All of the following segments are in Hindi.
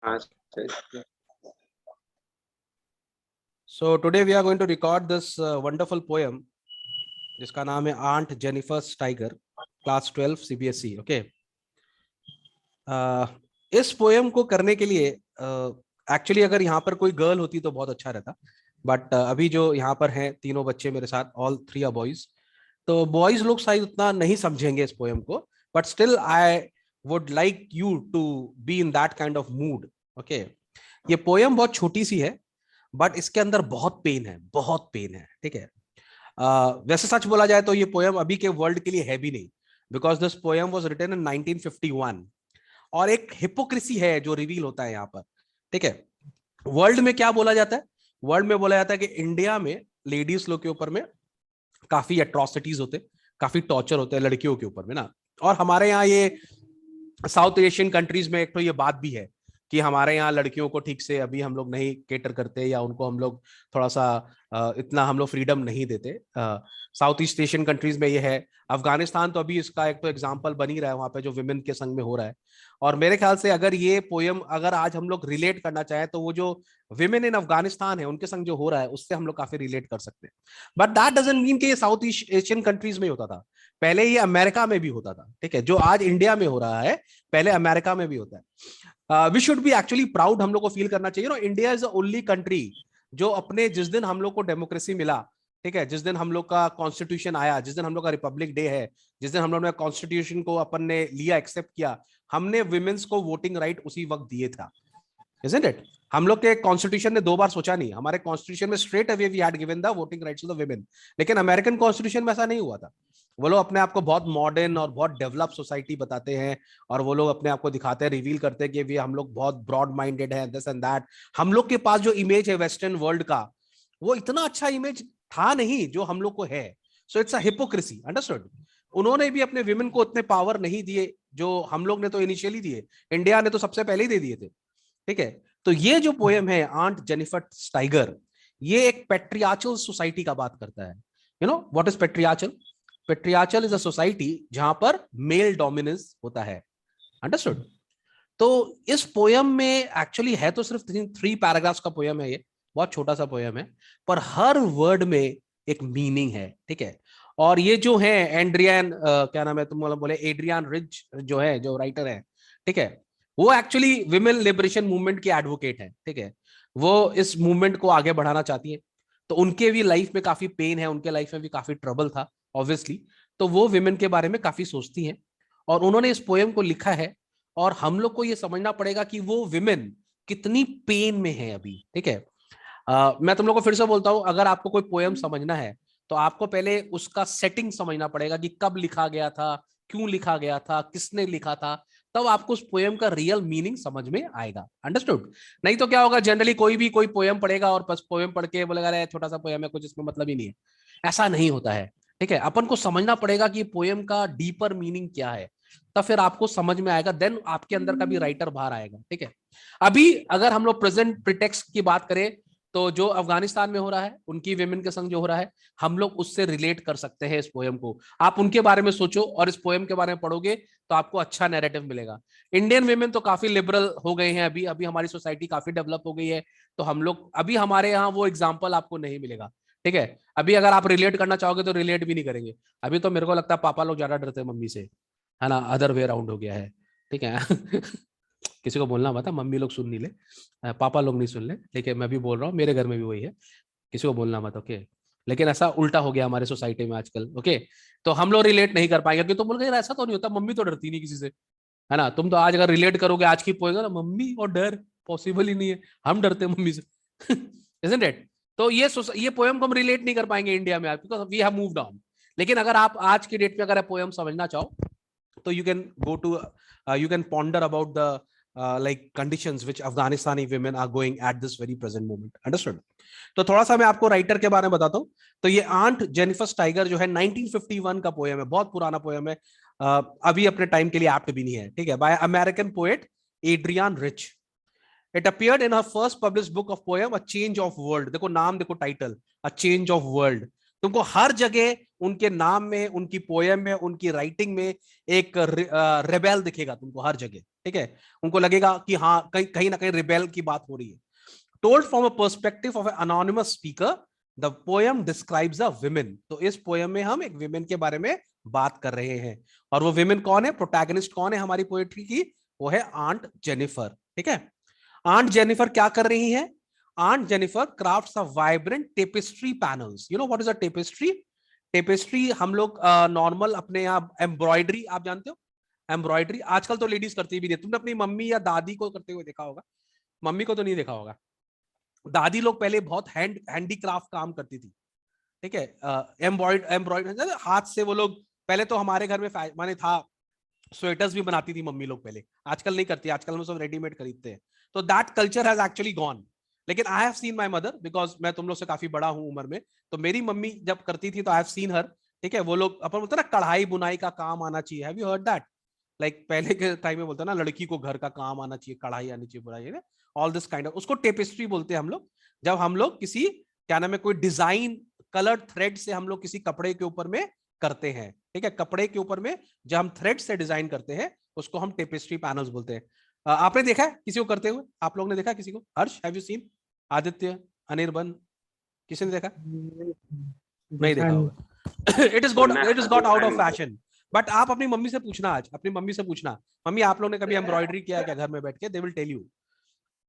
हाँ सही। So today we are going to record this wonderful poem जिसका नाम है आंट जेनिफर स्टाइगर, क्लास 12 सीबीएसई। ओके, इस पोएम को करने के लिए एक्चुअली अगर यहाँ पर कोई गर्ल होती तो बहुत अच्छा रहता, बट अभी जो यहाँ पर हैं तीनों बच्चे मेरे साथ, ऑल थ्री आर बॉयज, तो बॉयज लोग शायद उतना नहीं समझेंगे इस पोएम को, but still I would like you to be in that kind of mood. Okay, ये पोएम बहुत छोटी सी है बट इसके अंदर बहुत पेन है, बहुत पेन है। ठीक है, वैसे सच बोला जाए तो ये पोएम अभी के वर्ल्ड के लिए है भी नहीं, because this poem was written in 1951। और एक हिपोक्रेसी है जो रिवील होता है यहाँ पर। ठीक है, वर्ल्ड में क्या बोला जाता है? वर्ल्ड में बोला जाता है कि इंडिया में लेडीज लोग के ऊपर में काफी एट्रोसिटीज होते, काफी टॉर्चर होते हैं लड़कियों के ऊपर में ना। और हमारे यहाँ ये साउथ एशियन कंट्रीज में एक तो ये बात भी है कि हमारे यहाँ लड़कियों को ठीक से अभी हम लोग नहीं केटर करते, या उनको हम लोग थोड़ा सा इतना हम लोग फ्रीडम नहीं देते। साउथ ईस्ट एशियन कंट्रीज में ये है। अफगानिस्तान तो अभी इसका एक तो एग्जांपल बन ही रहा है, वहां पे जो विमेन के संग में हो रहा है। और मेरे ख्याल से अगर ये पोयम अगर आज हम लोग रिलेट करना चाहें तो वो जो विमेन इन अफगानिस्तान है उनके संग जो हो रहा है उससे हम लोग काफी रिलेट कर सकते हैं। बट दैट डजंट मीन कि ये साउथ ईस्ट एशियन कंट्रीज में होता था, पहले ये अमेरिका में भी होता था। ठीक है, जो आज इंडिया में हो रहा है पहले अमेरिका में भी होता है। We should be actually proud, हम लोग को फील करना चाहिए। India is the only country जो अपने जिस दिन हम लोग को डेमोक्रेसी मिला, ठीक है, जिस दिन हम लोग का कॉन्स्टिट्यूशन आया, जिस दिन हम लोग का रिपब्लिक डे है, जिस दिन हम लोग ने कॉन्स्टिट्यूशन को अपन ने लिया, एक्सेप्ट किया, हमने विमेन्स को वोटिंग राइट उसी वक्त दिए था, इजंट इट? हम लोग के कॉन्स्टिट्यूशन ने दो बार सोचा नहीं, हमारे कॉन्स्टिट्यूशन में straight away we had given the voting rights to the women. लेकिन अमेरिकन कॉन्स्टिट्यूशन में ऐसा नहीं हुआ था। वो लोग अपने आप को बहुत मॉडर्न और बहुत डेवलप सोसाइटी बताते हैं, और वो लोग अपने आप को दिखाते हैं, रिवील करते हैं कि वी हम लोग बहुत ब्रॉड माइंडेड है, दिस एंड दैट। हम लोग के पास जो इमेज है वेस्टर्न वर्ल्ड का, वो इतना अच्छा इमेज था नहीं जो हम लोग को है। So it's a hypocrisy, understood? उन्होंने भी अपने विमेन को उतने पावर नहीं दिए जो हम लोग ने तो इनिशियली दिए, इंडिया ने तो सबसे पहले ही दे दिए थे। ठीक है, तो ये जो पोएम है आंट जेनिफर स्टाइगर, ये एक पेट्रियार्चल सोसाइटी का बात करता है। You know what is patriarchal? Patriarchal is a society जहां पर मेल डोमिनेंस होता है, अंडरस्टूड? तो इस पोयम में एक्चुअली है तो सिर्फ 3 पैराग्राफ्स का पोयम है, ये बहुत छोटा सा पोयम है, पर हर वर्ड में एक मीनिंग है। ठीक है, और ये जो है एंड्रियन क्या नाम है, तुम बोले एड्रियन रिच जो है, जो राइटर है, ठीक है, वो एक्चुअली विमेन लिबरेशन मूवमेंट की एडवोकेट है। ठीक है, वो इस मूवमेंट को आगे बढ़ाना चाहती है, तो उनके भी लाइफ में काफी पेन है, उनके लाइफ में भी काफी ट्रबल था ऑब्वियसली, तो वो विमेन के बारे में काफी सोचती हैं, और उन्होंने इस पोएम को लिखा है। और हम लोग को ये समझना पड़ेगा कि वो विमेन कितनी पेन में है अभी। ठीक है, मैं तुम लोग को फिर से बोलता हूं, अगर आपको कोई पोएम समझना है तो आपको पहले उसका सेटिंग समझना पड़ेगा कि कब लिखा गया था, क्यों लिखा गया था, किसने लिखा था, तब आपको उस पोएम का रियल मीनिंग समझ में आएगा, अंडरस्टूड? नहीं तो क्या होगा, जनरली कोई भी कोई पोएम पढ़ेगा और बस पोएम पढ़ के बोलेगा अरे छोटा सा पोएम है, कुछ इसमें मतलब ही नहीं है। ऐसा नहीं होता है। ठीक है, अपन को समझना पड़ेगा कि पोएम का डीपर मीनिंग क्या है, तब फिर आपको समझ में आएगा, देन आपके अंदर का भी राइटर बाहर आएगा। ठीक है, अभी अगर हम लोग प्रेजेंट प्रिटेक्स्ट की बात करें तो जो अफगानिस्तान में हो रहा है, उनकी विमेन के संग जो हो रहा है, हम लोग उससे रिलेट कर सकते हैं इस पोएम को। आप उनके बारे में सोचो और इस पोएम के बारे में पढ़ोगे तो आपको अच्छा नैरेटिव मिलेगा। इंडियन विमेन तो काफी लिबरल हो गए हैं, अभी अभी हमारी सोसाइटी काफी डेवलप हो गई है, तो हम लोग अभी हमारे यहाँ वो एग्जाम्पल आपको नहीं मिलेगा। ठीक है, अभी अगर आप रिलेट करना चाहोगे तो रिलेट भी नहीं करेंगे। अभी तो मेरे को लगता है पापा लोग ज्यादा डरते हैं मम्मी से, है ना, अदर वे अराउंड हो गया है। ठीक है किसी को बोलना मत, मम्मी लोग सुन नहीं ले, पापा लोग नहीं सुन ले, लेकिन मैं भी बोल रहा हूँ, मेरे घर में भी वही है, किसी को बोलना मत, ओके? लेकिन ऐसा उल्टा हो गया हमारे सोसाइटी में आजकल, ओके? तो हम लोग रिलेट नहीं कर पाएंगे, क्योंकि तुम बोलोगे यार ऐसा तो नहीं होता, मम्मी तो डरती नहीं किसी से, है ना? तुम तो आज अगर रिलेट करोगे आज की पोएगा ना, मम्मी और डर पॉसिबल ही नहीं है, हम डरते हैं मम्मी से इजंट इट? तो ये पोएम को हम रिलेट नहीं कर पाएंगे इंडिया में, because we have moved on. लेकिन अगर आप आज की डेट में अगर पोएम समझना चाहो तो you can go to you can ponder about the like conditions which Afghanistani women are going at this very present moment, understood? तो थोड़ा सा मैं आपको राइटर के बारे में बताता हूँ। तो ये आंट जेनिफर स्टाइगर जो है 1951 का पोएम है, बहुत पुराना पोएम है, अभी अपने टाइम के लिए एप्ट भी नहीं है। ठीक है, by American poet Adrienne Rich. It appeared in her first published book of poem a change of world. देखो नाम, देखो title, a change of world. तुमको हर जगह उनके नाम में, उनकी पोएम में, उनकी राइटिंग में एक रेबेल दिखेगा तुमको हर जगह। ठीक है, उनको लगेगा कि हाँ कहीं कहीं ना कहीं रिबेल की बात हो रही है। Told from a perspective of an anonymous speaker, the poem describes a women. तो इस पोएम में हम एक विमेन के बारे में बात कर रहे हैं, और वो विमेन कौन है, प्रोटैगनिस्ट कौन है हमारी पोएट्री की, वो है आंट जेनिफर। ठीक है, आंट जेनिफर क्या कर रही है, aunt Jennifer crafts a vibrant tapestry panels. You know what is a tapestry? Tapestry हम लोग नॉर्मल अपने यहाँ एम्ब्रॉयडरी, आप जानते हो एम्ब्रॉयडरी, आजकल तो लेडीज करती भी नहीं, तुमने अपनी मम्मी या दादी को करते हुए देखा होगा, मम्मी को तो नहीं देखा होगा, दादी लोग पहले बहुत हैंडीक्राफ्ट काम करती थी। ठीक है, एम्ब्रॉयडरी हाथ से वो लोग, पहले तो हमारे घर में माने था, स्वेटर्स भी बनाती थी मम्मी लोग पहले, आजकल नहीं करती, आजकल हम सब रेडीमेड खरीदते हैं। तो that culture has actually gone. लेकिन I have seen my mother, because मैं तुम लोग से काफी बड़ा हूं उम्र में, तो मेरी मम्मी जब करती थी तो आई हैव सीन हर। ठीक है, वो लोग अपन बोलते ना कढ़ाई बुनाई का काम आना चाहिए, have you heard that? Like पहले के टाइम में बोलते ना लड़की को घर का काम आना चाहिए, कढ़ाई आनी चाहिए, बुनाई, ऑल दिस काइंड ऑफ, उसको टेपेस्ट्री बोलते हैं हम लोग। जब हम लोग किसी, क्या नाम है, कोई डिजाइन कलर्ड थ्रेड से हम लोग किसी कपड़े के ऊपर में करते हैं। ठीक है, कपड़े के ऊपर में जब हम थ्रेड से डिजाइन करते हैं उसको हम टेपेस्ट्री पैनल्स बोलते हैं। आपने देखा है किसी को करते हुए? आप लोग ने देखा किसी को? Harsh, have you seen? Aditya, Anirban, किसी ने देखा? नहीं देखा देखा नहीं। होगा। It is got out of fashion. But आप अपनी मम्मी से पूछना, आज अपनी मम्मी से पूछना, मम्मी आप लोग ने कभी एम्ब्रॉयडरी किया क्या घर में बैठ के? They will tell you.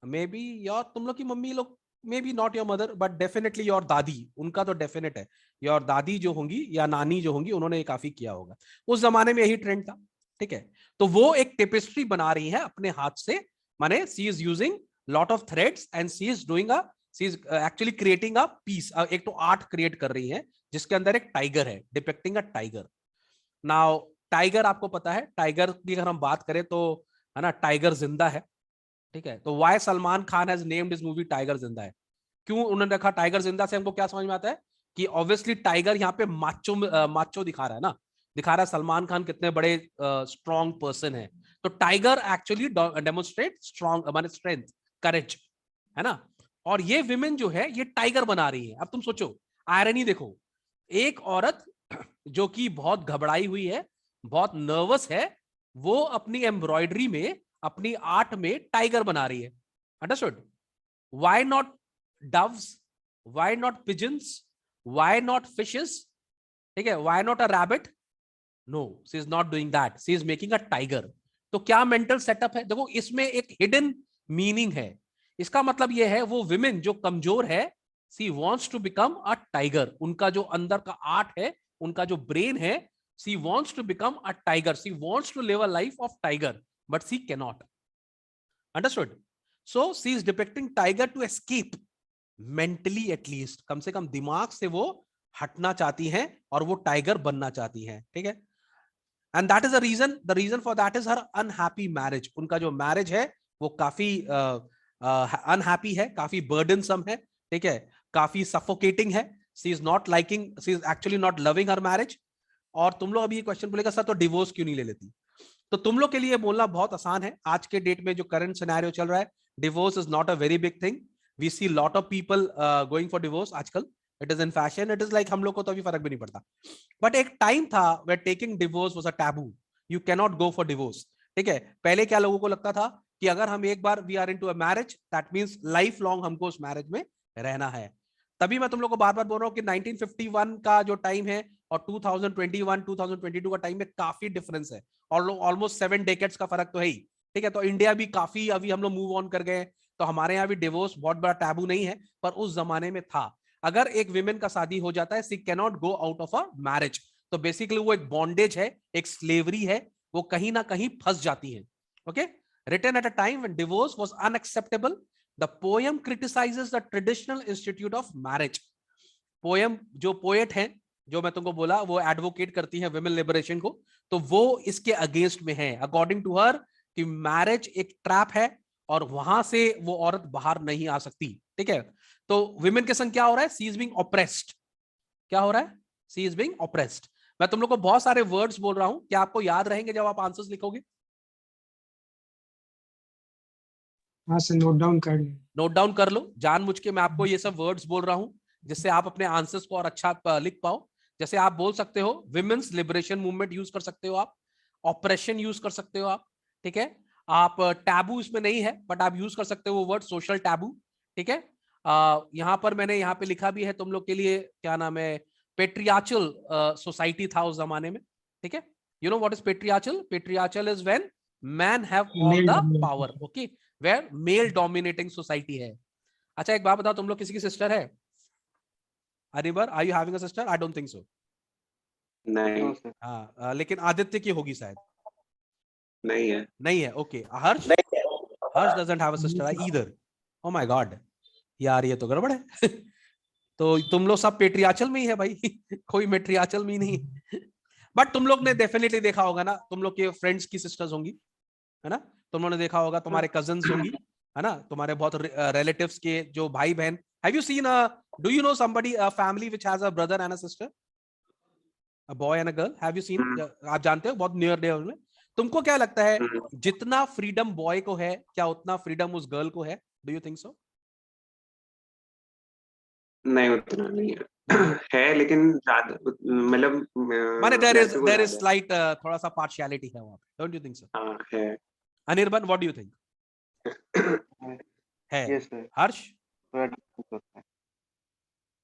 Maybe your, तुम लोग की मम्मी लोग, maybe not your mother but definitely your dadi, उनका तो डेफिनेट है, योर दादी जो होंगी या नानी जो होंगी उन्होंने काफी किया होगा, उस जमाने में यही ट्रेंड था। ठीक है, तो वो एक टेपेस्ट्री बना रही है अपने हाथ से, माने she is using lot of threads and she is doing a, she is actually creating a piece, एक तो आर्ट क्रिएट कर रही है जिसके अंदर एक टाइगर है, depicting a tiger. Now tiger, आपको पता है टाइगर की अगर हम बात करें तो, है ना, टाइगर जिंदा है। ठीक है, तो why Salman Khan has named his movie Tiger Zinda Hai? क्यों उन्होंने रखा टाइगर जिंदा? से हमको क्या समझ में आता है कि ऑब्वियसली टाइगर यहाँ पे माचो माचो दिखा रहा है ना, दिखा रहा है सलमान खान कितने बड़े स्ट्रॉन्ग पर्सन है। तो टाइगर एक्चुअली डेमोन्स्ट्रेट स्ट्रॉन्ग, माने स्ट्रेंथ, करेज, है ना। और ये विमेन जो है ये टाइगर बना रही है। अब तुम सोचो, आयरनी देखो, एक औरत जो कि बहुत घबराई हुई है, बहुत नर्वस है, वो अपनी एम्ब्रॉयडरी में, अपनी आर्ट में टाइगर बना रही है। Understood? Why not doves, why not pigeons, why not fishes? ठीक है, why not a rabbit? No, she is not doing that, she is making a tiger. तो क्या मेंटल सेटअप है देखो, इसमें एक हिडन मीनिंग है। इसका मतलब यह है वो विमेन जो कमजोर है, she wants to become a tiger, उनका जो अंदर का आर्ट है, उनका जो ब्रेन है, she wants to become a tiger, she wants to live a life of tiger, but she cannot. Understood? So she is depicting tiger to escape, mentally at least, कम से कम दिमाग से वो हटना चाहती हैं और वो टाइगर बनना चाहती हैं। ठीक है, and that is the reason for that is her unhappy marriage. उनका जो मैरिज है वो काफी अनहैप्पी है, काफी बर्डनसम है। ठीक है, काफी सफोकेटिंग है। She is not liking, she is actually not loving her marriage. और तुम लोग अभी ये क्वेश्चन बोलेगा सर तो डिवोर्स क्यों नहीं ले लेती? तो तुम लोग के लिए बोलना बहुत आसान है, आज के डेट में जो करंट सिनेरियो चल रहा है, divorce is not a very big thing. We see lot of people going for divorce आजकल, it is in fashion, it is like हम लोग को तो अभी फर्क भी नहीं पड़ता। बट एक टाइम था where taking divorce was a taboo, you can not go for divorce. ठीक है, पहले क्या लोगों को लगता था कि अगर हम एक बार we are into a marriage, that means life long हमको उस मैरिज में रहना है। तभी मैं तुम लोग को बार बार बोल रहा हूं कि 1951 का जो टाइम है और 2021 2022 का टाइम में काफी डिफरेंस है, और ऑलमोस्ट 7 डेकेड्स का फर्क तो है ही। ठीक है, तो इंडिया भी काफी अभी हम लोग मूव ऑन कर गए, तो हमारे यहाँ भी डिवोर्स बहुत बड़ा टैबू नहीं है, पर उस जमाने में था। अगर एक विमेन का शादी हो जाता है, she can not go out of a marriage, तो बेसिकली वो एक बॉन्डेज है, एक स्लेवरी है, वो कहीं ना कहीं फंस जाती है। Okay, written at a time when divorce was unacceptable, the poem criticises the traditional institute of marriage. Poem, जो पोएट है, जो मैं तुमको बोला, वो एडवोकेट करती है विमेन लिबरेशन को, तो वो इसके अगेंस्ट में है। अकॉर्डिंग टू हर कि मैरिज एक ट्रैप है और वहां से वो औरत बाहर नहीं आ सकती। ठीक है, तो विमेन के संग क्या हो रहा है? She is being oppressed. क्या हो रहा है? She is being oppressed. मैं तुम लोग को बहुत सारे वर्ड्स बोल रहा हूं, क्या आपको याद रहेंगे जब आप आंसर्स लिखोगे? हाँ सर, नोट डाउन कर लिया। नोट डाउन कर लो, जानबूझ के मैं आपको ये सब वर्ड्स बोल रहा हूं जिससे आप अपने आंसर्स को और अच्छा लिख पाओ। जैसे आप बोल सकते हो विमेन्स लिबरेशन मूवमेंट यूज कर सकते हो आप, ऑपरेशन यूज कर सकते हो आप। ठीक है, आप टैबू इसमें नहीं है, बट आप यूज कर सकते हो वो वर्ड सोशल टैबू, ठीक है। यहाँ पर मैंने यहाँ पे लिखा भी है तुम लोग के लिए, क्या नाम है, पेट्रियार्चल सोसाइटी था उस जमाने में, ठीक है। You know what is patriarchal? Patriarchal is when man have all male the dominated. Power, okay, where male dominating society है। अच्छा एक बात बताओ, तुम लोग किसी की सिस्टर है? Anirban, are you having a sister? I don't think so. नहीं, हाँ, लेकिन आदित्य की होगी शायद। नहीं है। नहीं है, okay. Harsh? Harsh doesn't have a sister either. Oh my God, यार ये तो गड़बड़ है। तो तुम लोग सब पेट्रियाचल में ही है भाई। कोई मेट्रियाचल में ही नहीं है। बट तुम लोग ने डेफिनेटली देखा होगा ना, तुम लोग के फ्रेंड्स की सिस्टर्स होंगी, है ना? तुम लोगों ने देखा होगा, तुम्हारे कजन्स होंगी, है ना? तुम्हारे बहुत रिलेटिव्स के जो भाई बहन। Have you scene do you know somebody, a family which has a brother and a sister, a boy and a girl? Have you scene? आप जानते हो, बहुत नियर डे में। तुमको क्या लगता है, जितना फ्रीडम बॉय को है, क्या उतना फ्रीडम उस गर्ल को है? Do you think so? नहीं, उतना नहीं है। है लेकिन ज्यादा, मतलब माने लड़के को देयर इज ज्यादा है। स्लाइट थोड़ा सा पार्शियलिटी है वहां पे, डोंट यू थिंक सो? हाँ है। Anirban, what do you think? है? यस सर, हर्ष? थोड़ा डिफरेंस होता है।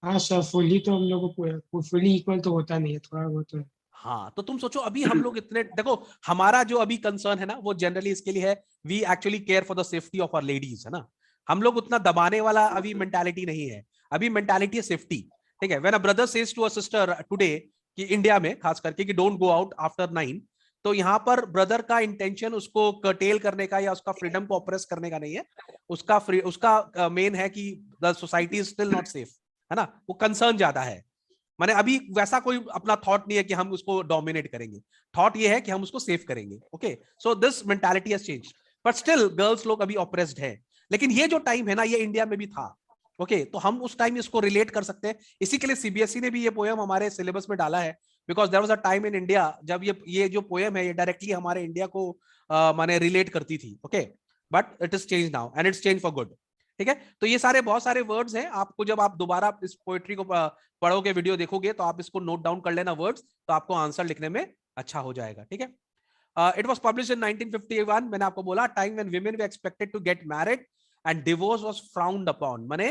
हाँ सर, फुली तो हम लोग को फुली इक्वल तो होता नहीं है, थोड़ा बहुत है। हाँ, तो तुम सोचो, अभी हम लोग इतने, देखो हमारा जो अभी कंसर्न है ना, वो जनरली इसके लिए है, we actually care for the safety of our ladies, है ना? हम लोग उतना दबाने वाला अभी मेंटालिटी नहीं है, अभी मेंटालिटी है सेफ्टी, ठीक है। When a brother says to a sister today, कि इंडिया में खास करके, कि डोंट गो आउट आफ्टर 9, तो यहाँ पर ब्रदर का इंटेंशन उसको कर्टेल करने का या उसका फ्रीडम को ऑप्रेस करने का नहीं है, उसका मेन है कि the society is still not safe, है ना? वो कंसर्न ज्यादा है। माने अभी वैसा कोई अपना थॉट नहीं है कि हम उसको डोमिनेट करेंगे, थॉट ये है कि हम उसको सेव करेंगे, okay. So this mentality has changed, but still girls लोग अभी ऑप्रेस्ड है। लेकिन ये जो टाइम है ना, ये इंडिया में भी था, ओके। तो हम उस टाइम इसको रिलेट कर सकते हैं, इसी के लिए सीबीएसई ने भी ये पोएम हमारे सिलेबस में डाला है, because there was a time in India जब ये जो पोएम है, ये डायरेक्टली हमारे इंडिया को माने रिलेट करती थी, okay. But it is change now and it's change for good, ठीक है। तो ये सारे बहुत सारे वर्ड्स हैं, आपको जब आप दोबारा इस पोएट्री को पढ़ोगे, वीडियो देखोगे, तो आप इसको नोट डाउन कर लेना वर्ड्स, तो आपको आंसर लिखने में अच्छा हो जाएगा, ठीक है। इट वाज पब्लिश्ड इन 1951, मैंने आपको बोला, time when women were expected to get married and divorce was frowned upon. माने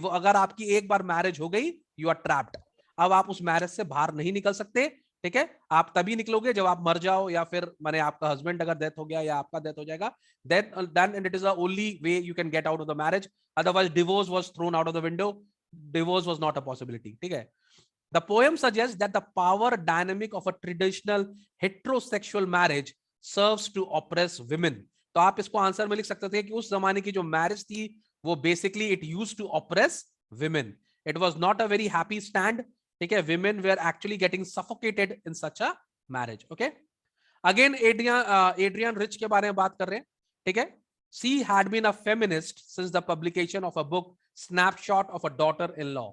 अगर आपकी एक बार मैरिज हो गई, यू आर ट्रैप्ड, अब आप उस मैरिज से बाहर नहीं निकल सकते, ठीक है। आप तभी निकलोगे जब आप मर जाओ, या फिर माने आपका हस्बैंड अगर डेथ हो गया या आपका डेथ हो जाएगा, then it is the only way you can get out of the marriage, otherwise divorce was thrown out of the window, divorce was not a possibility, ठीक है। The poem suggests that the power dynamic of a traditional heterosexual marriage serves to oppress women. तो आप इसको आंसर में लिख सकते थे कि उस जमाने की जो मैरिज थी, वो basically it used to oppress women. It was not a very happy stand, ठीक है। women were actually getting suffocated in such a marriage, okay. Again Adrienne Rich के बारे में बात कर रहे हैं, ठीक है। She had been a feminist since the publication of a book snapshot of a daughter in law.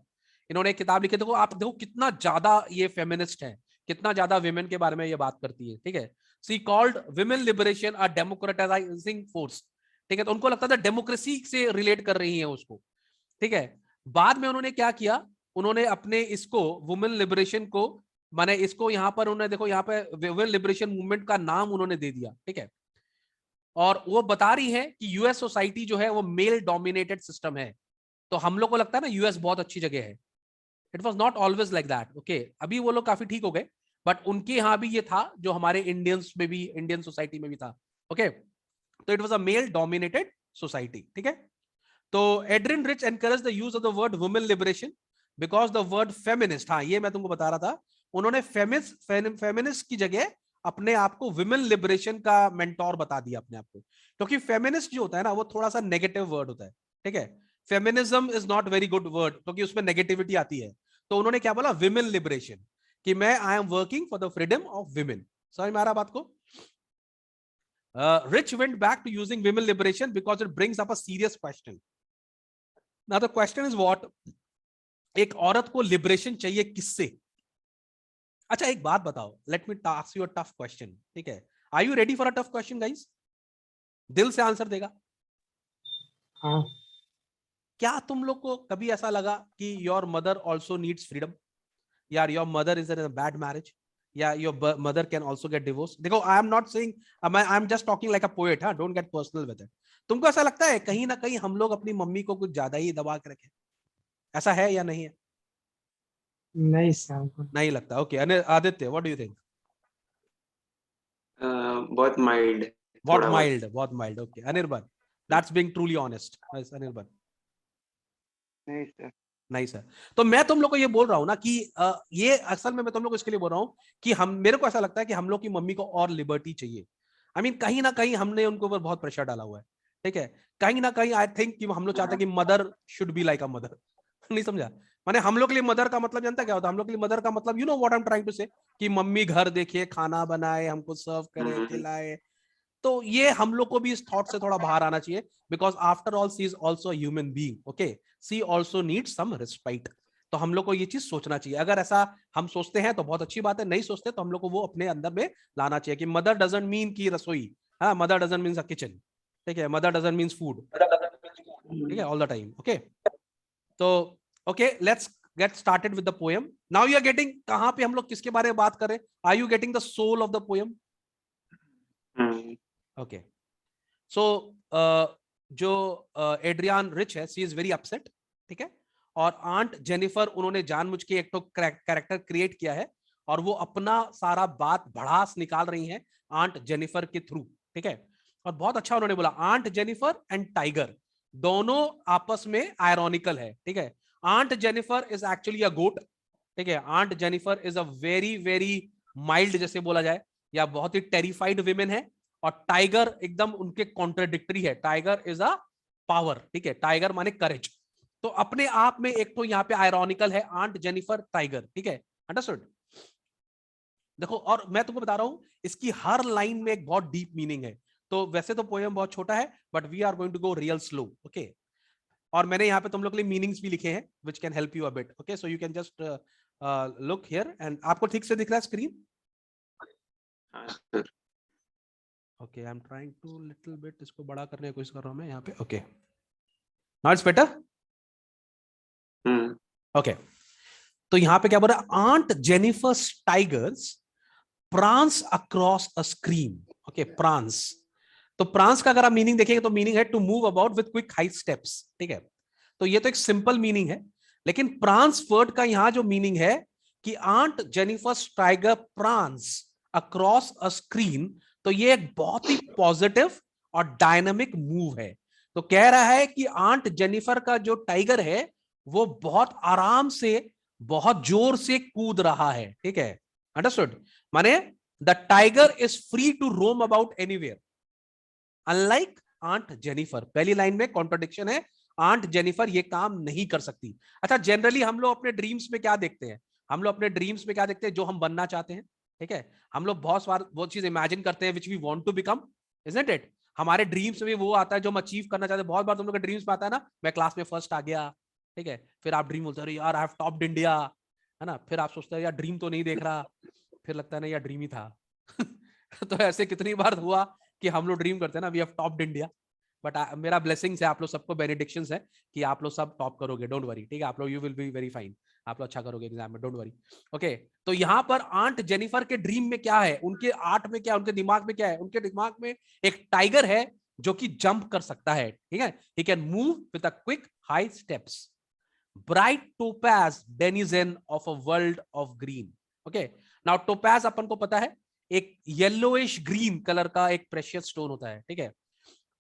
इन्होंने किताब लिखी, देखो आप देखो कितना ज्यादा ये फेमिनिस्ट है, कितना ज्यादा विमेन के बारे में ये बात करती है, ठीक है। She called women liberation a democratising force, ठीक है। तो उनको लगता था डेमोक्रेसी से रिलेट कर रही है उसको, ठीक है। बाद में उन्होंने क्या किया, उन्होंने अपने इसको वुमेन लिबरेशन को, माने इसको यहाँ पर उन्होंने, देखो यहाँ पे वुमेन लिबरेशन मूवमेंट का नाम उन्होंने दे दिया, ठीक है। और वो बता रही है कि यूएस सोसाइटी जो है वो मेल डोमिनेटेड सिस्टम है। तो हम लोग को लगता है ना यूएस बहुत अच्छी जगह है, it was not always like that, okay. अभी वो लोग काफी ठीक हो गए, बट उनके यहाँ भी ये था जो हमारे इंडियंस में भी, इंडियन सोसाइटी में भी था, ओके। तो it was a male dominated society, ठीक है। तो Adrienne Rich encourage the use of the word women liberation because the word feminist, हाँ ये मैं तुमको बता रहा था, उन्होंने फेमिनिस्ट की जगह अपने आप को विमेन लिबरेशन का मेंटोर बता दिया अपने आप को, क्योंकि फेमिनिस्ट जो होता है ना, वो थोड़ा सा नेगेटिव वर्ड होता है, ठीक है। Feminism is not very good word, क्योंकि उसमें नेगेटिविटी आती है। तो उन्होंने क्या बोला, विमेन लिबरेशन, कि मैं I am working for the freedom of women. समझ में आ रहा बात को? Rich went back to using women liberation because it brings up a serious question. Now the question is what? एक औरत को लिबरेशन चाहिए किससे? अच्छा एक बात बताओ, let me ask you a tough question, ठीक है। Are you ready for a tough question guys? दिल से आंसर देगा? हाँ। क्या तुम लोग को कभी ऐसा लगा कि your mother also needs freedom, यार your mother is in a bad marriage, या your mother can also get divorce. देखो I am not saying, I am just talking like a poet, हाँ, don't get personal with it. तुमको ऐसा लगता है कहीं ना कहीं हम लोग अपनी मम्मी को कुछ ज्यादा ही दबा के रखे, ऐसा है या नहीं है? नहीं सर, हमको नहीं लगता। Okay, Aditya, what do you think? बहुत माइल्ड, बहुत थोड़ा बहुत। माइल्ड, बहुत mild. Okay Anirban, that's being truly honest. Anirban, नहीं सर। नहीं सर। तो मैं तुम लोग को ये बोल रहा हूं ना कि ये असल में मैं तुम लोग को इसके लिए बोल रहा हूं कि हम, मेरे को ऐसा लगता है कि हम लोग की मम्मी को और लिबर्टी चाहिए। आई मीन कहीं ना कहीं हमने उनको ऊपर बहुत प्रेशर डाला हुआ है, ठीक है। कहीं ना कहीं आई थिंक कि हम लोग चाहते हैं कि mother should be like a mother. नहीं समझा? माने हम लोग के लिए मदर का मतलब जानता क्या होता है? हम लोग के लिए मदर का मतलब, you know what I am trying to say, कि मम्मी घर देखे, खाना बनाए, हमको सर्व करे, खिलाए। तो ये हम लोग को भी इस थॉट से थोड़ा बाहर आना चाहिए, because after all she is also human being, okay, she also needs some respect. तो हम लोग को ये चीज सोचना चाहिए। अगर ऐसा हम सोचते हैं तो बहुत अच्छी बात है, नहीं सोचते तो हम लोग को वो अपने अंदर में लाना चाहिए कि मदर डजंट मीन की रसोई, हाँ, mother doesn't mean a kitchen, ठीक है, मदर डजंट मीन फूड, ठीक है, ऑल द टाइम। ओके, तो okay, let's get started with the poem. Now you are getting कहां पे हम लोग किसके बारे में बात कर रहे हैं? Are you getting the soul of the poem? Okay, so जो एड्रियान रिच है, सी इज वेरी अपसेट, ठीक है। और आंट जेनिफर, उन्होंने जानबूझ के एक तो कैरेक्टर क्रिएट किया है और वो अपना सारा बात भड़ास निकाल रही हैं आंट जेनिफर के थ्रू, ठीक है। और बहुत अच्छा उन्होंने बोला, आंट जेनिफर एंड टाइगर दोनों आपस में आयरॉनिकल है, ठीक है। Aunt Jennifer is actually a goat, ठीक है। Aunt Jennifer is a very very mild, जैसे बोला जाए, या बहुत ही टेरिफाइड विमेन है। और टाइगर एकदम उनके कॉन्ट्रडिक्टरी है। टाइगर इज अ पावर, ठीक है, टाइगर माने करेज। तो अपने आप में एक तो यहाँ पे आयरॉनिकल है आंट जेनिफर टाइगर, ठीक है, अंडरस्टूड। देखो, और मैं तुमको बता रहा हूं इसकी हर लाइन में एक बहुत डीप मीनिंग है। तो वैसे तो पोएम बहुत छोटा है, but we are going to go real slow, okay. और मैंने यहाँ पे तुम लोग के लिए मीनिंग्स भी लिखे हैं which can help you a bit, okay. So you can just look here, and आपको ठीक से दिख रहा है screen? Okay, I am trying to little bit इसको बड़ा करने की कोशिश कर रहा हूं मैं यहाँ पे, okay, now it's better. Okay, तो यहाँ पे क्या बोल रहा है? Aunt Jennifer's tigers prance across a screen, okay, prance. तो प्रांस का अगर आप मीनिंग देखेंगे तो मीनिंग है to move about with quick high steps, ठीक है। तो ये तो एक सिंपल मीनिंग है, लेकिन प्रांस वर्ड का यहां जो मीनिंग है कि aunt Jennifer's tiger prance across a screen, तो ये एक बहुत ही पॉजिटिव और डायनामिक मूव है। तो कह रहा है कि आंट जेनिफर का जो टाइगर है वो बहुत आराम से, बहुत जोर से कूद रहा है, ठीक है, अंडरस्टूड। माने the tiger is free to roam about anywhere, unlike aunt Jennifer. पहली लाइन में कॉन्ट्रडिक्शन है, आंट जेनिफर ये काम नहीं कर सकती। अच्छा, जनरली हम लोग अपने ड्रीम्स में क्या देखते हैं? हम लोग अपने ड्रीम्स में क्या देखते हैं? जो हम बनना चाहते हैं, ठीक है। हम लोग बहुत बार वो चीज इमेजिन करते हैं which we want to become, isn't it? हमारे ड्रीम्स में वो आता है जो हम अचीव करना चाहते हैं। बहुत बार तुम लोग के ड्रीम्स में आता है ना, मैं क्लास में फर्स्ट आ गया, ठीक है। फिर आप ड्रीम बोलते हो यार आई हैव टॉप्ड इंडिया, है ना। फिर आप सोचते हैं यार ड्रीम तो नहीं देख रहा, फिर लगता है ना यार ड्रीम ही था। तो ऐसे कितनी बार हुआ कि हम लोग ड्रीम करते हैं ना we have topped India, but मेरा ब्लेसिंग्स है, आप लोग सबको बेनिडिक्शंस है कि आप लोग सब टॉप करोगे, डोंट वरी, ठीक है। आप लोग, you will be very fine, आप लोग अच्छा करोगे एग्जाम में, डोंट वरी, ओके। तो यहाँ पर आंट जेनिफर के ड्रीम में क्या है, उनके आर्ट में क्या, उनके दिमाग में क्या है? उनके दिमाग में एक टाइगर है जो कि जंप कर सकता है, ठीक है, he can move with a quick high steps, bright topaz denizen of a world of green, okay. Now topaz अपन को पता है एक येलोइश ग्रीन कलर का एक प्रेशियस स्टोन होता है, ठीक है।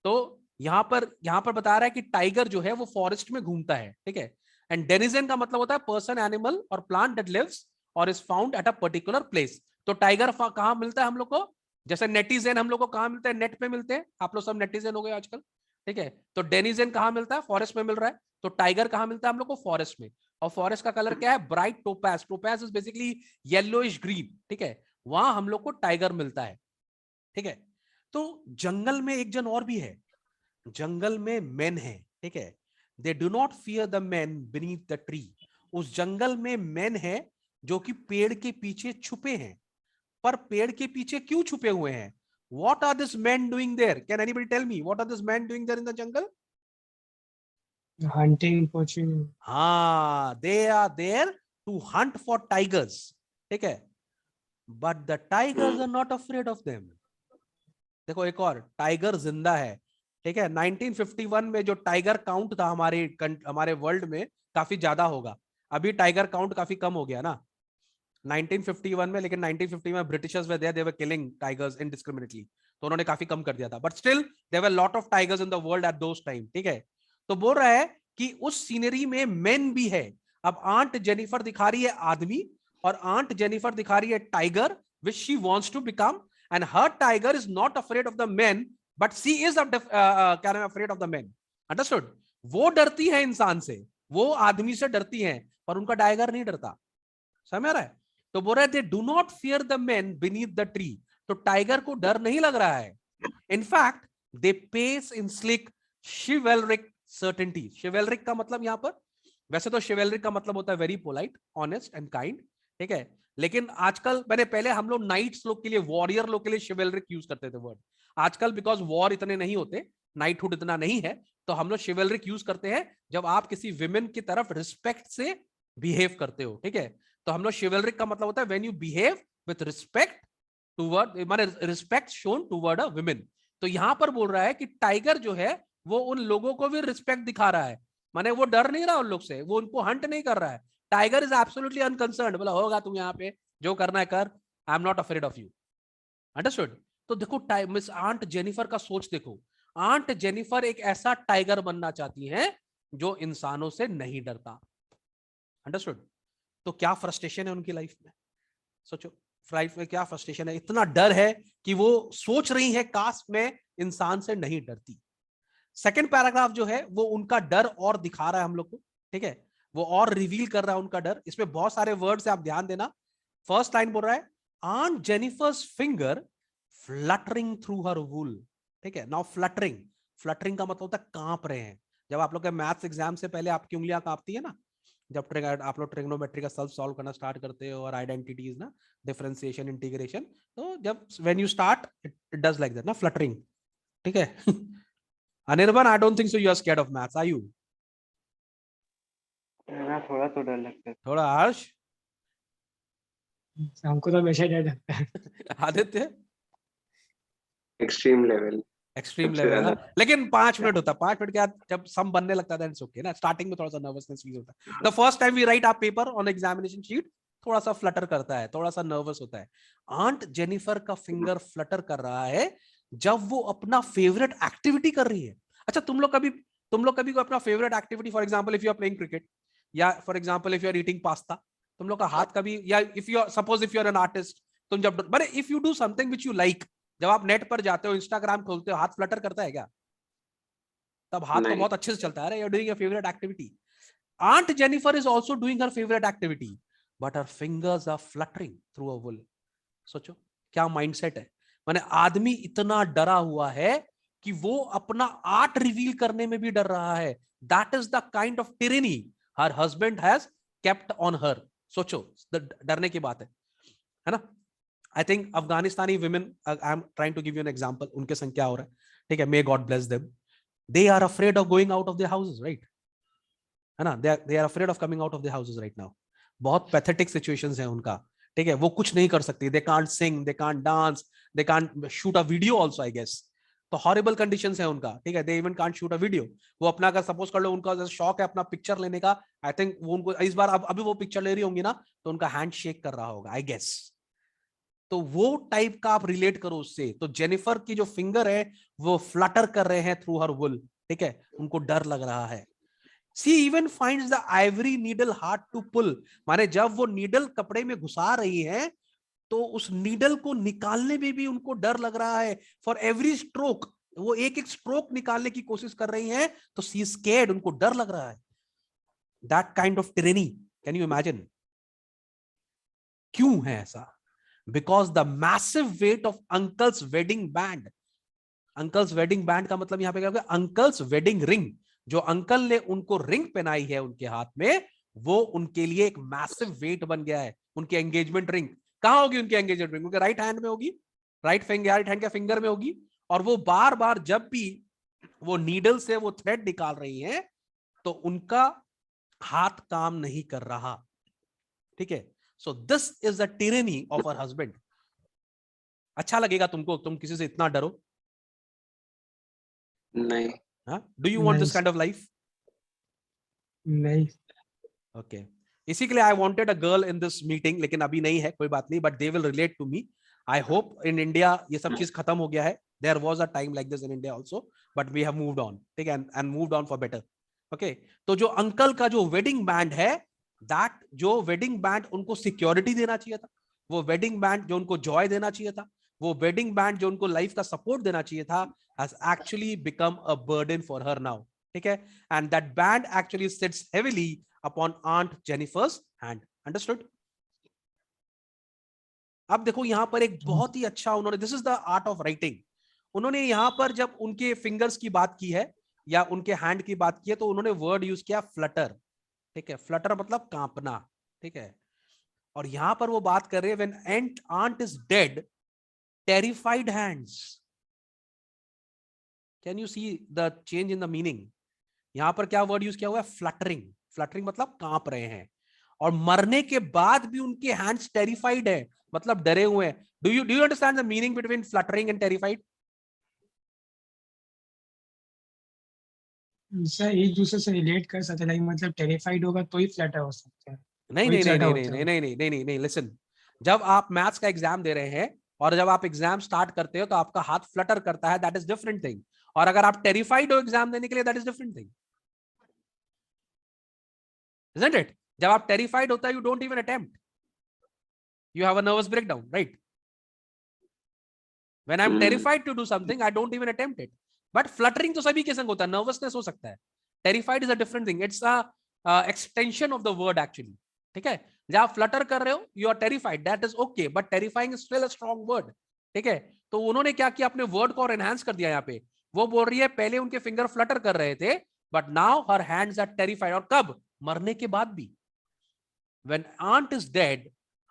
तो यहां पर बता रहा है कि टाइगर जो है वो फॉरेस्ट में घूमता है, ठीक है। एंड डेनिजन का मतलब होता है पर्सन, एनिमल और प्लांट दैट लिव्स और is found at a particular place. तो टाइगर कहां मिलता है हम लोग को? जैसे नेटिजन हम लोग को कहां मिलता है? नेट पे मिलते हैं, आप लोग सब नेटिजन हो गए आजकल, ठीक है। तो डेनिजन कहां मिलता है? फॉरेस्ट में मिल रहा है। तो टाइगर कहां मिलता है हम लोग को? फॉरेस्ट में। और फॉरेस्ट का कलर क्या है? Bright topaz. Topaz is basically yellowish green, ठीक है। वहां हम लोग को टाइगर मिलता है, ठीक है। तो जंगल में एक जन और भी है, जंगल में मैन है, ठीक है। They do not fear the man beneath the tree. उस जंगल में मैन है जो कि पेड़ के पीछे छुपे हैं। पर पेड़ के पीछे क्यों छुपे हुए हैं? What are these men doing there? Can anybody tell me what are these men doing there in the jungle? hunting, poaching. हाँ, they are there to hunt for tigers, ठीक है। but the tigers are not afraid of them. देखो एक और, टाइगर जिंदा है, ठीक है। 1951 में जो टाइगर काउंट था हमारे वर्ल्ड में काफी ज्यादा होगा, अभी टाइगर काउंट काफी कम हो गया ना 1951 में, लेकिन 1950 में Britishers were there, they were killing tigers indiscriminately, तो उन्होंने काफी कम कर दिया था, but still there were lot of tigers in the world at those time, ठीक है। तो बोल रहा है कि उस सीनरी में मेन भी है। अब आंट जेनिफर दिखा रही है आदमी, और आंट जेनिफर दिखा रही है tiger, which she wants to become, and her tiger is not afraid of the men, but she is क्या नाम है, afraid of the men. Understood? वो डरती है इंसान से, वो आदमी से डरती है, पर उनका टाइगर नहीं डरता। समझ रहा है? तो बोल रहे थे do not fear the man beneath the tree, तो टाइगर को डर नहीं लग रहा है। In fact they pace in sleek chivalric certainty. Chivalric का मतलब यहां पर, वैसे तो शिवेलरिक का मतलब होता है very polite, honest and kind, ठीक है, लेकिन आजकल पहले हम लोग नाइट्स लोग के लिए, वॉरियर लोग के लिए शिवेलरिक यूज करते थे वर्ड। आजकल बिकॉज वॉर इतने नहीं होते, नाइटहुड इतना नहीं है, तो हम लोग शिवेलरिक यूज करते हैं जब आप किसी विमेन की तरफ रिस्पेक्ट से बिहेव करते हो, ठीक है। तो हम लोग शिवेलरिक का मतलब होता है when you behave with respect toward, माने respect shown toward a women. तो यहां पर बोल रहा है कि टाइगर जो है वो उन लोगों को भी रिस्पेक्ट दिखा रहा है, माने वो डर नहीं रहा उन लोग से, वो उनको हंट नहीं कर रहा है। टाइगर इज एब्सोल्युटली अनकंसर्न्ड, बोला होगा तुम यहाँ पे जो करना है कर, आई am not afraid of you. Understood? तो देखो मिस आंट जेनिफर का सोच देखो, आंट जेनिफर एक ऐसा टाइगर बनना चाहती हैं जो इंसानों से नहीं डरता। अंडरस्टूड? तो क्या फ्रस्ट्रेशन है उनकी लाइफ में, सोचो, लाइफ में क्या फ्रस्ट्रेशन है, इतना डर है कि वो सोच रही है काश मैं इंसान से नहीं डरती। सेकंड पैराग्राफ जो है वो उनका डर और दिखा रहा है हम लोग को, ठीक है, वो और रिवील कर रहा है उनका डर। इसमें बहुत सारे वर्ड्स है, आप ध्यान देना। फर्स्ट लाइन बोल रहा है on Jennifer's finger fluttering through her wool, ठीक है। नाउ फ्लटरिंग, फ्लटरिंग का मतलब होता है कांप रहे हैं। जब आप लोग के मैथ्स एग्जाम से पहले आपकी उंगलियां कांपती है ना, जब आप लोग ट्रिग्नोमेट्री का सॉल्व करना स्टार्ट करते हो, और आइडेंटिटीज ना, डिफरेंशिएशन, इंटीग्रेशन, तो जब when you start it does like that ना, फ्लटरिंग, ठीक है। Anirban, I don't think so you are scared of maths, are you? ना थोड़ा तो डर लगता है। थोड़ा हर्ष? हमको तो हमेशा डर लगता है। आदित्य? एक्सट्रीम लेवल, एक्सट्रीम सबसे लेवल ना, ज्यादा। लेकिन 5 मिनट होता है, 5 मिनट के बाद जब सम बनने लगता है इट्स ओके ना। स्टार्टिंग में थोड़ा सा नर्वसनेस फील होता है, the first time we write our paper on examination sheet, थोड़ा सा फ्लटर करता है, थोड़ा सा नर्वस होता है। आंट जेनिफर का फिंगर फ्लटर कर रहा है जब वो अपना फेवरेट एक्टिविटी कर रही है। अच्छा, तुम लोग कभी कोई अपना favourite activity, for example if you are playing cricket, या for example if you are eating pasta, तुम लोग का हाथ कभी, या if you suppose if you are an artist, तुम जब बड़े if you do something which you like, जब आप नेट पर जाते हो, इंस्टाग्राम खोलते हो, हाथ फ्लटर करता है क्या? तब हाथ तो नहीं। बहुत अच्छे से चलता है, you are doing your favourite activity. Aunt Jennifer is also doing her favourite activity, but her fingers are fluttering through a wool. सोचो क्या माइंडसेट है, माने आदमी इतना डरा हुआ है कि वो अपना आर्ट रिवील करने में भी डर रहा है। That is the kind of tyranny her husband has kept on her. सोचो डरने की बात है ना। आई थिंक अफगानिस्तानी women, I am trying to give you an example, उनके संग क्या हो रहा है, ठीक है, may God bless them, they are afraid of going out of their houses, right? है ना, they are afraid of coming out of their houses right now. बहुत pathetic situations है उनका, ठीक है, वो कुछ नहीं कर सकती, they can't sing, they can't dance, they can't shoot a video also, I guess. तो हॉरिबल कंडीशंस है उनका, ठीक है, they even can't shoot a video. वो अपना अगर सपोज कर लो उनका शौक है अपना पिक्चर लेने का, आई थिंक वो उनको इस बार अभी वो पिक्चर ले रही होंगी ना, तो उनका हैंड शेक कर रहा होगा, आई गेस। तो वो टाइप का आप रिलेट करो उससे। तो जेनिफर की जो फिंगर है वो फ्लटर कर रहे हैं थ्रू हर वुल, ठीक है, उनको डर लग रहा है। She even finds the ivory needle hard to pull, माने जब वो नीडल कपड़े में घुसा रही है तो उस नीडल को निकालने में भी उनको डर लग रहा है। फॉर एवरी स्ट्रोक, वो एक एक स्ट्रोक निकालने की कोशिश कर रही है, तो सी इज स्कैर्ड, उनको डर लग रहा है। That kind of tyranny, can you imagine? क्यों है ऐसा? Because the massive weight of uncle's wedding band. Uncle's wedding band का मतलब यहां पे क्या होगा? Uncle's wedding ring. जो अंकल ने उनको रिंग पहनाई है उनके हाथ में, वो उनके लिए एक मैसिव वेट बन गया है। उनकी एंगेजमेंट रिंग कहां होगी? उनकी एंगेजमेंट रिंग उनके राइट हैंड में होगी, राइट हैंड के फिंगर में होगी। और वो बार बार जब भी वो नीडल से वो थ्रेड निकाल रही है तो उनका हाथ काम नहीं कर रहा, ठीक है। So this is the tyranny of her husband. अच्छा लगेगा तुमको, तुम किसी से इतना डरो? नहीं. हाँ? Do you want this Nice. kind of life? नहीं. Okay. इसी के लिए I wanted a girl in this meeting, लेकिन अभी नहीं है, कोई बात नहीं, but they will relate to me. I hope in India ये सब चीज खत्म हो गया है. There was a time like this in India also, but we have moved on, ठीक है, and moved on for better. Okay. तो जो अंकल का जो वेडिंग बैंड है, that जो वेडिंग बैंड उनको सिक्योरिटी देना चाहिए था, वो वेडिंग बैंड जो उनको जॉय देना चाहिए था, वो वेडिंग बैंड जो उनको लाइफ का सपोर्ट देना चाहिए था, has actually become a burden for her now. ठीक है, and that band actually sits heavily upon Aunt Jennifer's hand. Understood? अब देखो यहां पर एक बहुत ही अच्छा उन्होंने, this is the art of writing, उन्होंने यहां पर जब उनके फिंगर्स की बात की है या उनके हैंड की बात की है, तो उन्होंने वर्ड यूज किया फ्लटर. ठीक है, फ्लटर मतलब कांपना. ठीक है, और यहां पर वो बात कर रहे हैं when aunt is dead, terrified hands. Can you see the change in the meaning? यहां पर क्या वर्ड यूज किया हुआ है? फ्लटरिंग. फ्लटरिंग मतलब कांप रहे हैं, और मरने के बाद भी उनके हैंड्स टेरिफाइड है, मतलब डरे हुए हैं. Do you understand the meaning between fluttering and terrified? Sir एक दूसरे से रिलेट कर सकते हैं, मतलब टेरिफाइड होगा तो ही फ्लटर हो सकता है. नहीं वही नहीं नहीं flutter नहीं होता नहीं है. नहीं नहीं नहीं नहीं नहीं, लिसन. जब आप मैथ्स का एग्जाम दे रहे हैं और जब आप एग्जाम स्टार्ट करते हो तो आपका हाथ फ्लटर करता है, दैट इज डिफरेंट थिंग. और अगर आप टेरिफाइड हो एग्जाम देने के लिए, that is different thing. Isn't it? जब आप टेरिफाइड होता है, you don't even attempt. You have a nervous breakdown, right? When I'm terrified to do something, I don't even attempt it. But fluttering तो सभी के संग होता है, nervousness हो सकता है. Terrified is a different thing. It's a extension of the word actually. ठीक है, जब आप flutter कर रहे हो, you are terrified. That is okay, but terrifying is still a strong word. ठीक है, तो उन्होंने क्या किया, अपने वर्ड को और एनहांस कर दिया. यहाँ पे वो बोल रही है पहले उनके फिंगर फ्लटर कर रहे थे, but now her hands are terrified. और कब? मरने के बाद भी. When aunt is dead,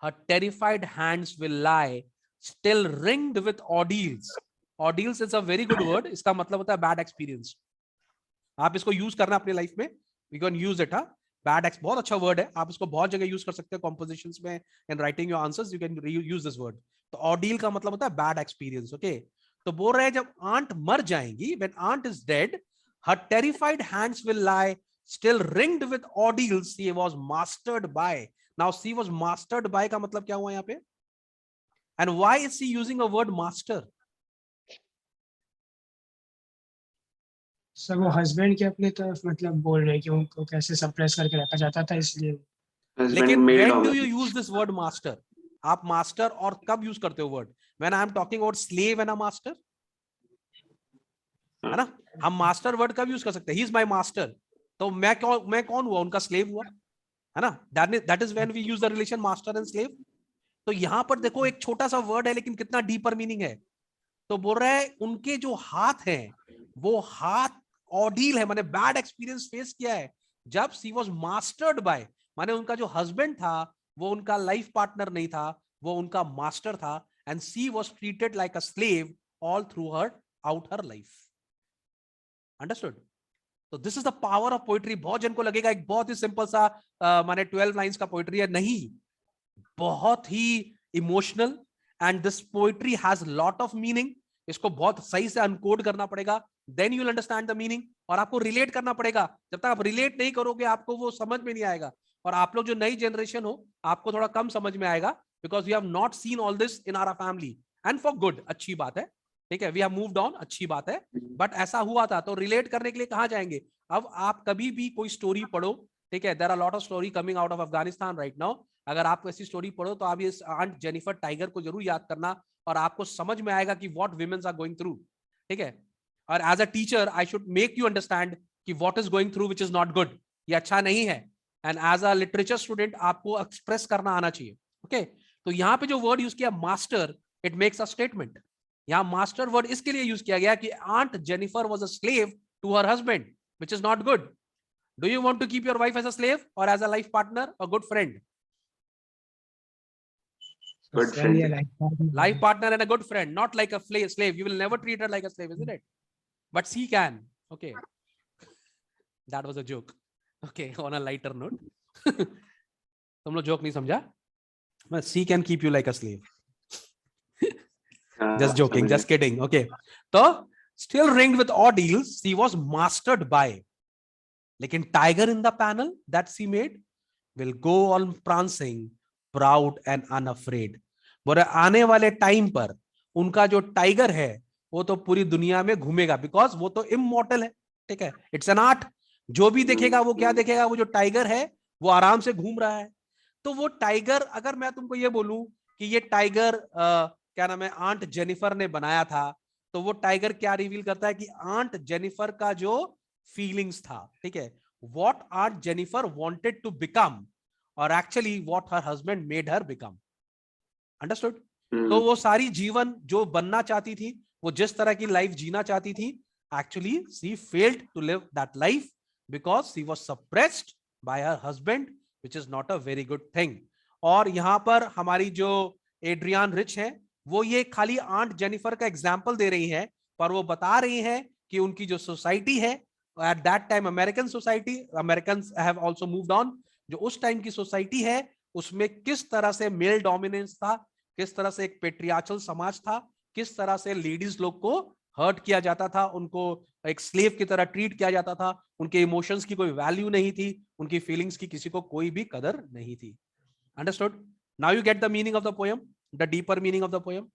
her terrified hands will lie, still ringed with ordeals. Ordeals is a very good word. इसका मतलब होता है bad experience. आप इसको यूज करना अपने लाइफ में. You can use it. Bad ex बहुत अच्छा वर्ड है, आप इसको बहुत जगह यूज कर सकते हो, compositions में, in writing your answers you can use this word. तो ordeal का मतलब होता है bad experience. Okay, तो बोल रहे हैं जब aunt मर जाएंगी, when aunt is dead, her terrified hands will lie, still ringed with ordeals she was mastered by. Now she was mastered by का मतलब क्या हुआ यहाँ पे? And why is she using a word master? Sir वो हस्बैंड के अपने तरफ मतलब बोल रहे हैं कि उनको कैसे सप्रेस करके रखा जाता था, इसलिए. लेकिन male when do you dominance. use this word master? आप master और कब यूज करते हो word? When I am talking about slave and a master, है ना, हम मास्टर वर्ड कब यूज कर सकते हैं? He is my master. तो मैं कौन हुआ? उनका स्लेव हुआ, है ना. That is when we use the relation master and slave. तो यहां पर देखो एक छोटा सा वर्ड है, लेकिन कितना डीपर मीनिंग है. तो बोल रहा है उनके जो हाथ हैं, वो हाथ ऑर्डील है, माने बैड एक्सपीरियंस फेस किया है. जब सी वाज मास्टर्ड बाय, माने उनका जो हस्बैंड था वो उनका लाइफ पार्टनर नहीं था, वो उनका मास्टर था. And she was treated like a slave all through her out her life. Understood? तो this is the power of poetry. बहुत जन को लगेगा एक बहुत ही सिंपल सा माने 12 लाइंस का पोइट्री है. नहीं, बहुत ही emotional, and this poetry has lot of meaning. इसको बहुत सही से अनकोड करना पड़ेगा, then you will understand the meaning. और आपको रिलेट करना पड़ेगा. जब तक आप रिलेट नहीं करोगे, आपको वो समझ में नहीं आएगा. और आप लोग जो नई जनरेशन हो, आपको थोड़ा कम समझ में आएगा, because we have not seen all this in our family, and for good. अच्छी बात है, ठीक है, वी हैव मूव्ड ऑन, अच्छी बात है. बट ऐसा हुआ था, तो रिलेट करने के लिए कहां जाएंगे? अब आप कभी भी कोई स्टोरी पढ़ो, ठीक है, there are lot of story coming out of Afghanistan right now. अगर आप ऐसी स्टोरी पढ़ो तो आप इस आंट जेनिफर टाइगर को जरूर याद करना, और आपको समझ में आएगा कि what womens are going through. ठीक है, और as a teacher I should make you understand कि what is going through which is not good, ये अच्छा नहीं है. And as a literature student आपको एक्सप्रेस करना आना चाहिए. ओके, तो यहाँ पे जो वर्ड यूज किया master, it makes a statement. यहाँ मास्टर वर्ड इसके लिए यूज किया गया कि aunt Jennifer was a slave to her husband, which is not good. Do you want to keep your wife as a slave or as a life partner or good friend? Good friend. Life partner and a good friend, not like a slave. You will never treat her like a slave, isn't it? But she can. Okay. That was a joke. Okay, on a lighter note. तुम लोग जोक नहीं समझा? She can keep you like a slave. हाँ, Just joking, समझ just kidding. Okay. So, still ringed with ordeals, she was mastered by. लेकिन tiger in the panel that she made will go on prancing, proud and unafraid. बोले आने वाले टाइम पर उनका जो टाइगर है वो तो पूरी दुनिया में घूमेगा, बिकॉज वो तो इमॉर्टल है. ठीक है, इट्स एन आर्ट. जो भी देखेगा वो क्या देखेगा, वो जो टाइगर है वो आराम से घूम रहा है. तो वो टाइगर, अगर मैं तुमको ये बोलूं कि ये टाइगर क्या नाम है, आंट जेनिफर ने बनाया था, तो वो टाइगर क्या रिवील करता है कि आंट जेनिफर का जो फीलिंग्स था. ठीक है, what aunt Jennifer wanted to become और actually what her husband made her become. Understood? तो वो सारी जीवन जो बनना चाहती थी, वो जिस तरह की लाइफ जीना चाहती थी, actually she failed to live that life because she was suppressed by her husband, which is not a very good thing. और यहां पर हमारी जो एड्रियान रिच है, वो ये खाली आंट जेनिफर का एग्जाम्पल दे रही है, पर वो बता रही है कि उनकी जो सोसाइटी है at that time, American society, American have also moved on, जो उस टाइम की सोसाइटी है उसमें किस तरह से मेल डोमिनेंस था, किस तरह से एक पेट्रियार्चल समाज था, किस तरह से लेडीज लोग को हर्ट किया जाता था, उनको एक स्लेव की तरह ट्रीट किया जाता था, उनके इमोशंस की कोई वैल्यू नहीं थी, उनकी फीलिंग्स की किसी को कोई भी कदर नहीं थी. Understood? Now you get the meaning of the poem, the deeper meaning of the poem.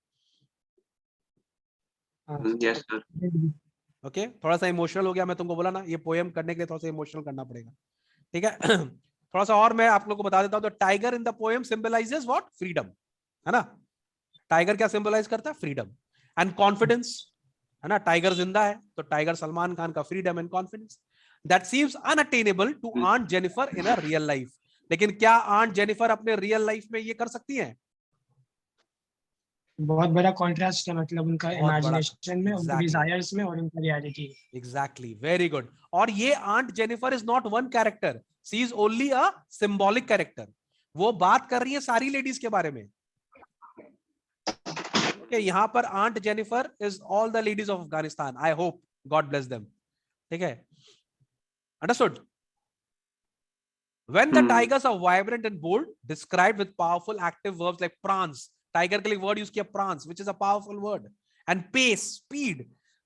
Yes sir. Okay, थोड़ा सा इमोशनल हो गया, मैं तुमको बोला ना ये पोएम करने के लिए थोड़ा सा इमोशनल करना पड़ेगा. ठीक है. थोड़ा सा और मैं आप लोगों को बता देता हूं. The tiger in the poem symbolizes what? Freedom. है ना? टाइगर क्या सिंबलाइज करता है? Freedom and confidence. है ना? टाइगर जिंदा है तो टाइगर सलमान खान का freedom and confidence that seems unattainable to aunt Jennifer in a real life. लेकिन क्या आंट जेनिफर अपने रियल लाइफ में ये कर सकती हैं? बहुत बड़ा कॉन्ट्रास्ट है, मतलब उनका बहुत बड़ा, इमेजिनेशन में, उनके exactly. डिजायर्स में और उनका रियलिटी. Exactly, very good. और ये aunt Jennifer is not one character, she is only a symbolic character. वो बात कर रही है सारी लेडीज के बारे में. Okay, यहां पर aunt Jennifer is all the ladies of Afghanistan. I hope God bless them. ठीक है, understood? When the tigers are vibrant and bold, described with powerful active verbs like prance. Tiger के लिए word use किया prance, which is a powerful word. And pace, speed.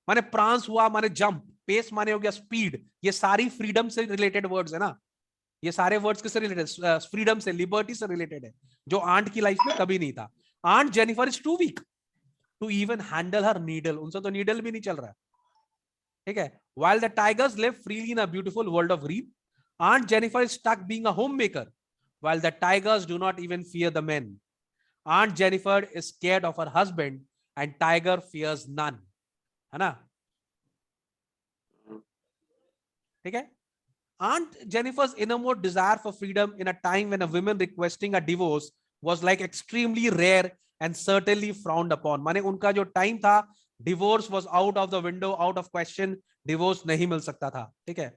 माने prance हुआ माने jump, pace माने हो गया speed. ये सारी freedom से related words है ना. ये सारे words किससे related? Freedom से, liberty से related है, जो आंट की लाइफ में कभी नहीं था. Aunt Jennifer is too weak to even handle her needle. उनसे तो needle भी नहीं चल रहा है. ठीक है. While the tigers live freely in a beautiful world of Reem, Aunt Jennifer is stuck being a homemaker, while the tigers do not even fear the men. Aunt Jennifer is scared of her husband, and Tiger fears none. है ना? ठीक है. Aunt Jennifer's innermost desire for freedom in a time when a woman requesting a divorce was like extremely rare and certainly frowned upon. माने उनका जो टाइम था, divorce was out of the window, out of question. divorce नहीं मिल सकता था. ठीक है.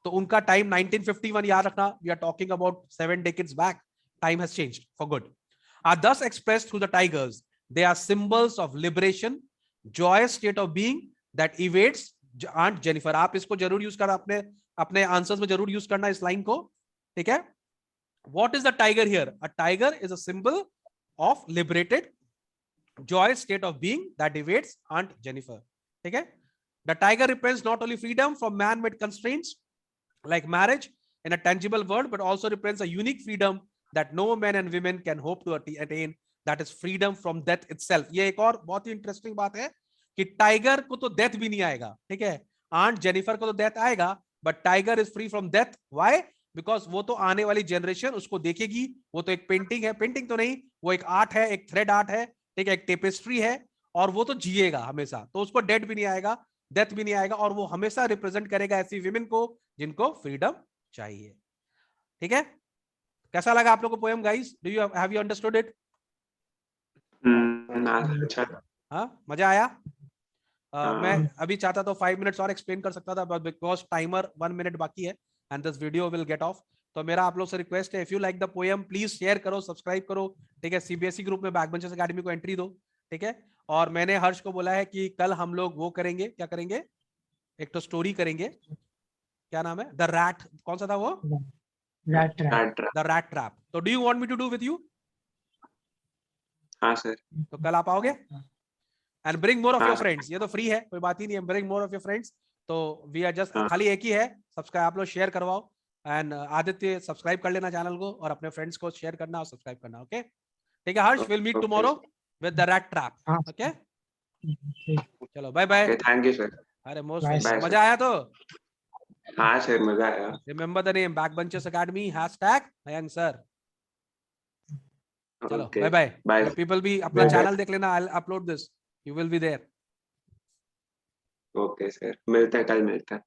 तो उनका टाइम 1951, याद रखना, we are talking about 7 decades back. Time has changed for good. Are thus expressed through the tigers. They are symbols of liberation, joyous state of being that evades Aunt Jennifer. आप इसको जरूर यूज करना, अपने आंसर्स में जरूर यूज करना इस लाइन को. ठीक है. What is the tiger here? A tiger is a symbol of liberated, joyous state of being that evades Aunt Jennifer. ठीक है. The tiger represents not only freedom from man-made constraints like marriage in a tangible world, but also represents a unique freedom that no men and women can hope to attain, that is freedom from death itself. ये एक और बहुत ही इंटरेस्टिंग बात है कि टाइगर को तो डेथ भी नहीं आएगा. ठीक है. आंट जेनिफर को तो डेथ आएगा, but tiger is free from death. Why? Because वो तो आने वाली जनरेशन उसको देखेगी. वो तो एक पेंटिंग है, पेंटिंग तो नहीं, वो एक आर्ट है, एक थ्रेड आर्ट है. ठीक है, एक टेपेस्ट्री है, और वो तो जिएगा हमेशा. तो उसको डेथ भी नहीं आएगा, डेथ भी नहीं आएगा, और वो हमेशा रिप्रेजेंट करेगा ऐसी विमेन को जिनको फ्रीडम चाहिए. ठीक है. कैसा लगा आप लोग को poem guys? Do you have you understood it? अच्छा. हाँ, मजा आया? मैं अभी चाहता तो 5 मिनट्स और एक्सप्लेन कर सकता था, बट बिकॉज टाइमर 1 मिनट बाकी है and this video will get of. तो मेरा आप लोग से रिक्वेस्ट है, if you like the poem please share करो, सब्सक्राइब करो. ठीक है. सीबीएसई ग्रुप में बैकबेंचर्स एकेडमी को एंट्री दो. ठीक है. और मैंने हर्ष को बोला है कि कल हम लोग वो करेंगे, क्या करेंगे, एक तो स्टोरी करेंगे. क्या नाम है? द रैट, कौन सा था वो? Rat trap. The rat trap. तो do you want me to do with you? हाँ सर। तो कल आप आओगे? एंड ब्रिंग मोर ऑफ हाँ। योर फ्रेंड्स, ये तो फ्री है, कोई बात ही नहीं है, bring more of your friends. तो वी आर जस्ट, हाँ। खाली एक ही है, सब्सक्राइब आप लोग शेयर करवाओ। एंड आदित्य सब्सक्राइब कर लेना चैनल को, और अपने फ्रेंड्स को शेयर करना और सब्सक्राइब करना। ओके ठीक है Harsh, will meet Okay, tomorrow sir. With the rat trap. हाँ ओके ठीक। चलो bye bye. Okay, thank you sir. अरे मोस्ट Bye, sir. मजा आया तो। हाँ सर, मजा आया। Remember the name Backbenchers Academy #Mayank sir. चलो Okay, bye bye. bye. You people भी अपना Bye, bye. चैनल देख लेना, I upload this, you will be there. Okay sir, मिलते हैं, कल मिलते हैं।